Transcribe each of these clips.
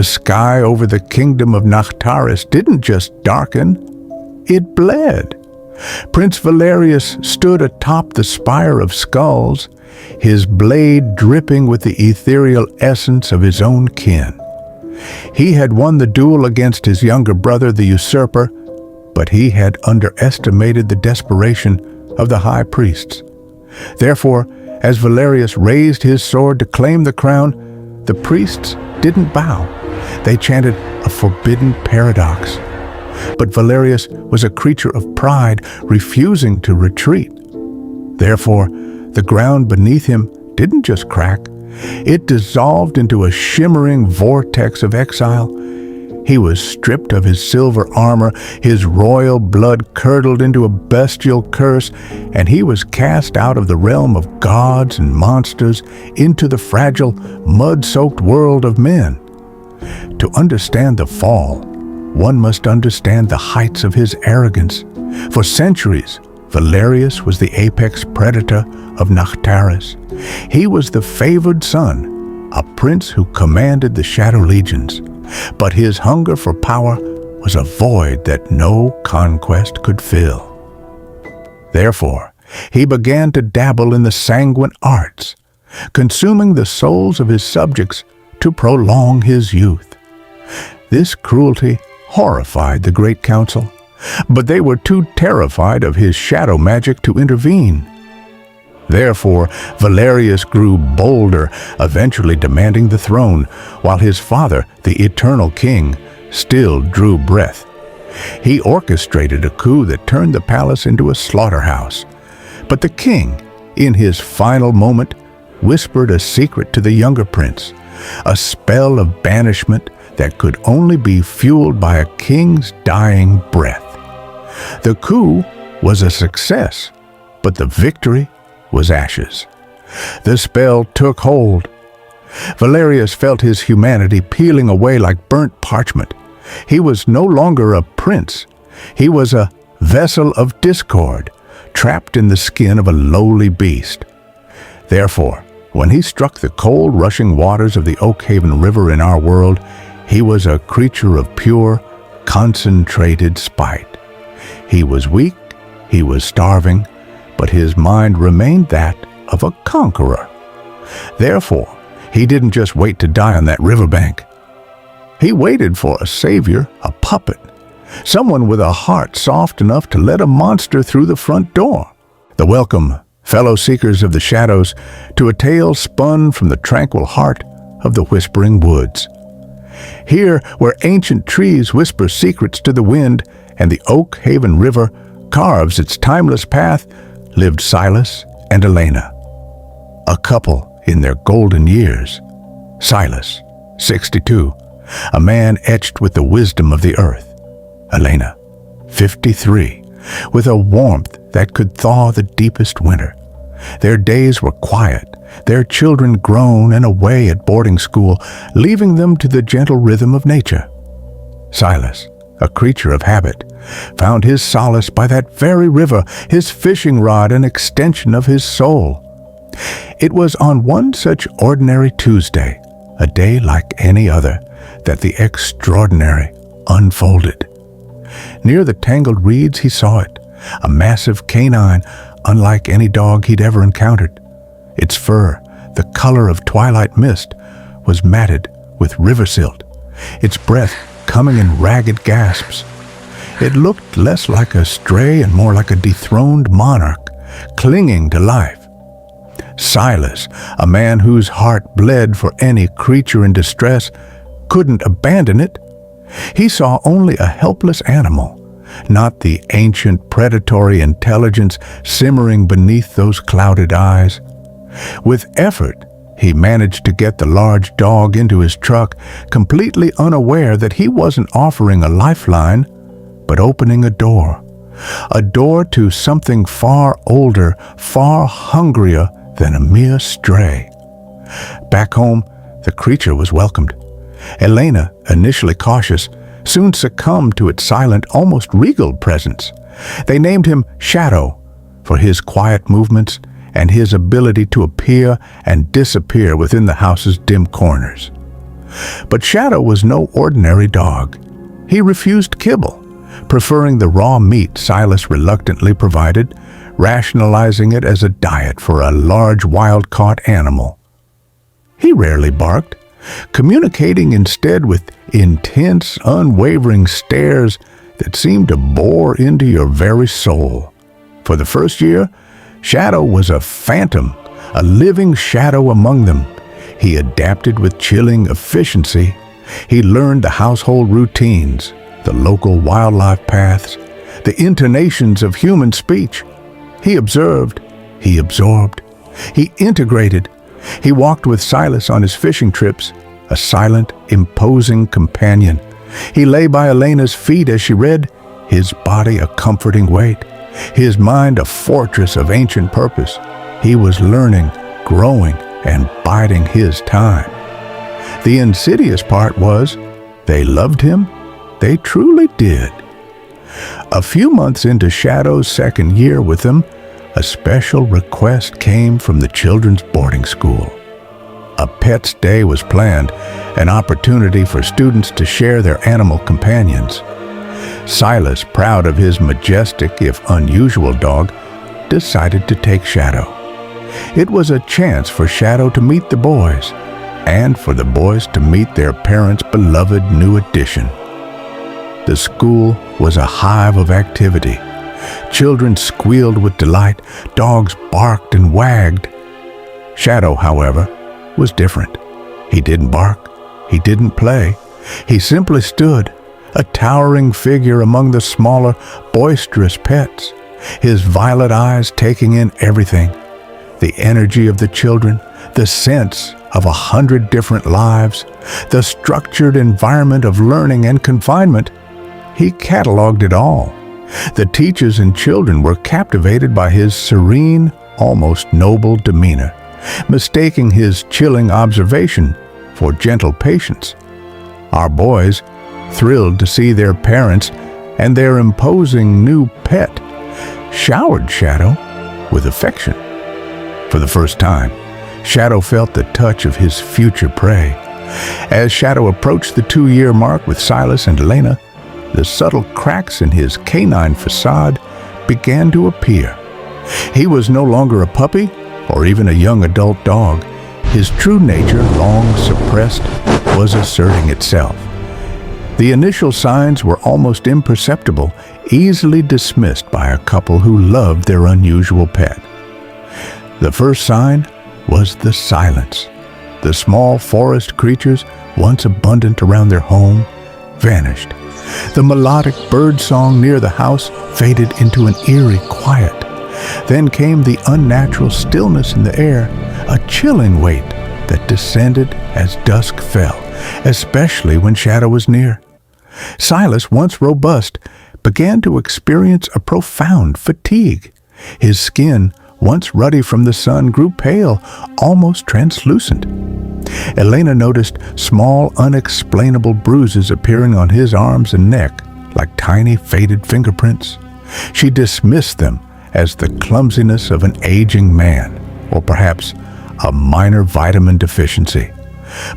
The sky over the kingdom of Nachtaris didn't just darken, it bled. Prince Valerius stood atop the spire of skulls, his blade dripping with the ethereal essence of his own kin. He had won the duel against his younger brother, the usurper, but he had underestimated the desperation of the high priests. Therefore, as Valerius raised his sword to claim the crown, the priests didn't bow. They chanted a forbidden paradox. But Valerius was a creature of pride, refusing to retreat. Therefore, the ground beneath him didn't just crack. It dissolved into a shimmering vortex of exile. He was stripped of his silver armor, his royal blood curdled into a bestial curse, and he was cast out of the realm of gods and monsters into the fragile, mud-soaked world of men. To understand the fall, one must understand the heights of his arrogance. For centuries, Valerius was the apex predator of Nachtaris. He was the favored son, a prince who commanded the Shadow Legions. But his hunger for power was a void that no conquest could fill. Therefore, he began to dabble in the sanguine arts, consuming the souls of his subjects to prolong his youth. This cruelty horrified the Great Council, but they were too terrified of his shadow magic to intervene. Therefore, Valerius grew bolder, eventually demanding the throne, while his father, the eternal king, still drew breath. He orchestrated a coup that turned the palace into a slaughterhouse. But the king, in his final moment, whispered a secret to the younger prince, a spell of banishment that could only be fueled by a king's dying breath. The coup was a success, but the victory was ashes. The spell took hold. Valerius felt his humanity peeling away like burnt parchment. He was no longer a prince. He was a vessel of discord, trapped in the skin of a lowly beast. Therefore, when he struck the cold, rushing waters of the Oakhaven River in our world, he was a creature of pure, concentrated spite. He was weak, he was starving, but his mind remained that of a conqueror. Therefore, he didn't just wait to die on that riverbank. He waited for a savior, a puppet, someone with a heart soft enough to let a monster through the front door. The welcome, fellow seekers of the shadows, to a tale spun from the tranquil heart of the Whispering Woods. Here, where ancient trees whisper secrets to the wind and the Oakhaven River carves its timeless path, lived Silas and Elena, a couple in their golden years. Silas, 62, a man etched with the wisdom of the earth. Elena, 53, with a warmth that could thaw the deepest winter. Their days were quiet, their children grown and away at boarding school, leaving them to the gentle rhythm of nature. Silas, a creature of habit, found his solace by that very river, his fishing rod an extension of his soul. It was on one such ordinary Tuesday, a day like any other, that the extraordinary unfolded. Near the tangled reeds he saw it, a massive canine unlike any dog he'd ever encountered. Its fur, the color of twilight mist, was matted with river silt, its breath coming in ragged gasps. It looked less like a stray and more like a dethroned monarch, clinging to life. Silas, a man whose heart bled for any creature in distress, couldn't abandon it. He saw only a helpless animal, not the ancient predatory intelligence simmering beneath those clouded eyes. With effort, he managed to get the large dog into his truck, completely unaware that he wasn't offering a lifeline, but opening a door to something far older, far hungrier than a mere stray. Back home, the creature was welcomed. Elena, initially cautious, soon succumbed to its silent, almost regal presence. They named him Shadow for his quiet movements and his ability to appear and disappear within the house's dim corners. But Shadow was no ordinary dog. He refused kibble, preferring the raw meat Silas reluctantly provided, rationalizing it as a diet for a large wild-caught animal. He rarely barked, communicating instead with intense, unwavering stares that seemed to bore into your very soul. For the first year, Shadow was a phantom, a living shadow among them. He adapted with chilling efficiency. He learned the household routines, the local wildlife paths, the intonations of human speech. He observed, he absorbed, he integrated. He walked with Silas on his fishing trips, a silent, imposing companion. He lay by Elena's feet as she read, his body a comforting weight, his mind a fortress of ancient purpose. He was learning, growing, and biding his time. The insidious part was, they loved him. They truly did. A few months into Shadow's second year with them, a special request came from the children's boarding school. A pet's day was planned, an opportunity for students to share their animal companions. Silas, proud of his majestic, if unusual dog, decided to take Shadow. It was a chance for Shadow to meet the boys, and for the boys to meet their parents' beloved new addition. The school was a hive of activity. Children squealed with delight, dogs barked and wagged. Shadow, however, was different. He didn't bark, he didn't play. He simply stood, a towering figure among the smaller, boisterous pets, his violet eyes taking in everything. The energy of the children, the sense of 100 different lives, the structured environment of learning and confinement. He cataloged it all. The teachers and children were captivated by his serene, almost noble demeanor, mistaking his chilling observation for gentle patience. Our boys, thrilled to see their parents and their imposing new pet, showered Shadow with affection. For the first time, Shadow felt the touch of his future prey. As Shadow approached the 2-year mark with Silas and Elena, the subtle cracks in his canine facade began to appear. He was no longer a puppy or even a young adult dog. His true nature, long suppressed, was asserting itself. The initial signs were almost imperceptible, easily dismissed by a couple who loved their unusual pet. The first sign was the silence. The small forest creatures, once abundant around their home, vanished. The melodic bird song near the house faded into an eerie quiet. Then came the unnatural stillness in the air, a chilling weight that descended as dusk fell, especially when Shadow was near. Silas, once robust, began to experience a profound fatigue. His skin, once ruddy from the sun, grew pale, almost translucent. Elena noticed small, unexplainable bruises appearing on his arms and neck, like tiny, faded fingerprints. She dismissed them as the clumsiness of an aging man, or perhaps a minor vitamin deficiency.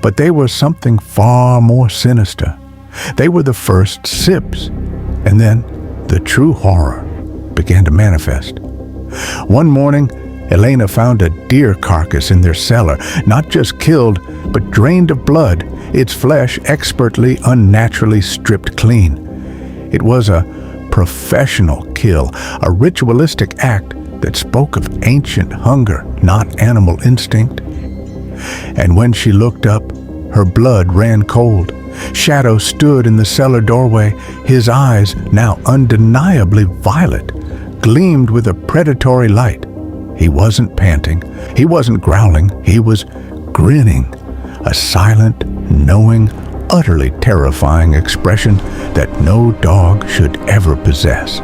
But they were something far more sinister. They were the first sips, and then the true horror began to manifest. One morning, Elena found a deer carcass in their cellar, not just killed, but drained of blood, its flesh expertly, unnaturally stripped clean. It was a professional kill, a ritualistic act that spoke of ancient hunger, not animal instinct. And when she looked up, her blood ran cold. Shadow stood in the cellar doorway, his eyes, now undeniably violet, gleamed with a predatory light. He wasn't panting, he wasn't growling, he was grinning, a silent, knowing, utterly terrifying expression that no dog should ever possess.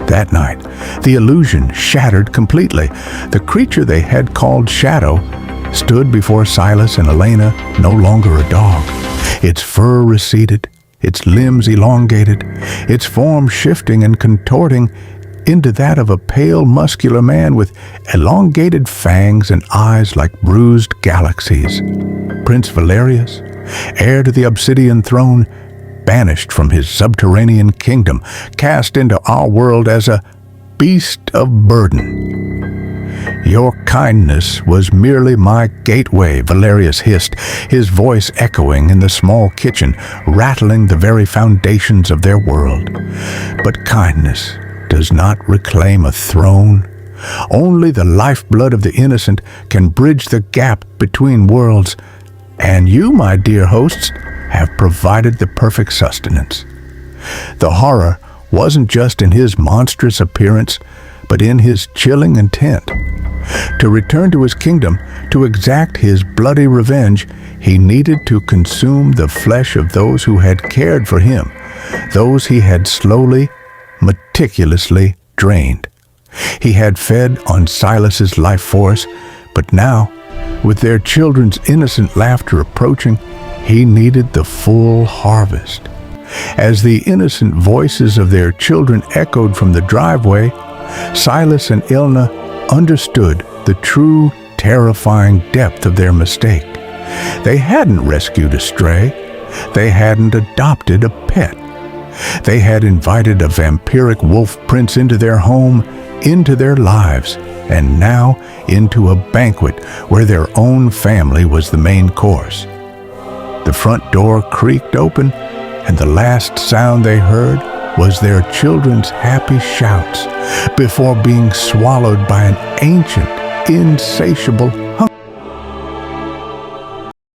That night, the illusion shattered completely. The creature they had called Shadow stood before Silas and Elena, no longer a dog. Its fur receded, its limbs elongated, its form shifting and contorting into that of a pale, muscular man with elongated fangs and eyes like bruised galaxies. Prince Valerius, heir to the obsidian throne, banished from his subterranean kingdom, cast into our world as a beast of burden. Your kindness was merely my gateway, Valerius hissed, his voice echoing in the small kitchen, rattling the very foundations of their world. But kindness does not reclaim a throne. Only the lifeblood of the innocent can bridge the gap between worlds, and you, my dear hosts, have provided the perfect sustenance. The horror wasn't just in his monstrous appearance, but in his chilling intent. To return to his kingdom, to exact his bloody revenge, he needed to consume the flesh of those who had cared for him, those he had slowly, meticulously drained. He had fed on Silas's life force, but now, with their children's innocent laughter approaching, he needed the full harvest. As the innocent voices of their children echoed from the driveway, Silas and Ilna understood the true, terrifying depth of their mistake. They hadn't rescued a stray. They hadn't adopted a pet. They had invited a vampiric wolf prince into their home, into their lives, and now into a banquet where their own family was the main course. The front door creaked open, and the last sound they heard was their children's happy shouts before being swallowed by an ancient, insatiable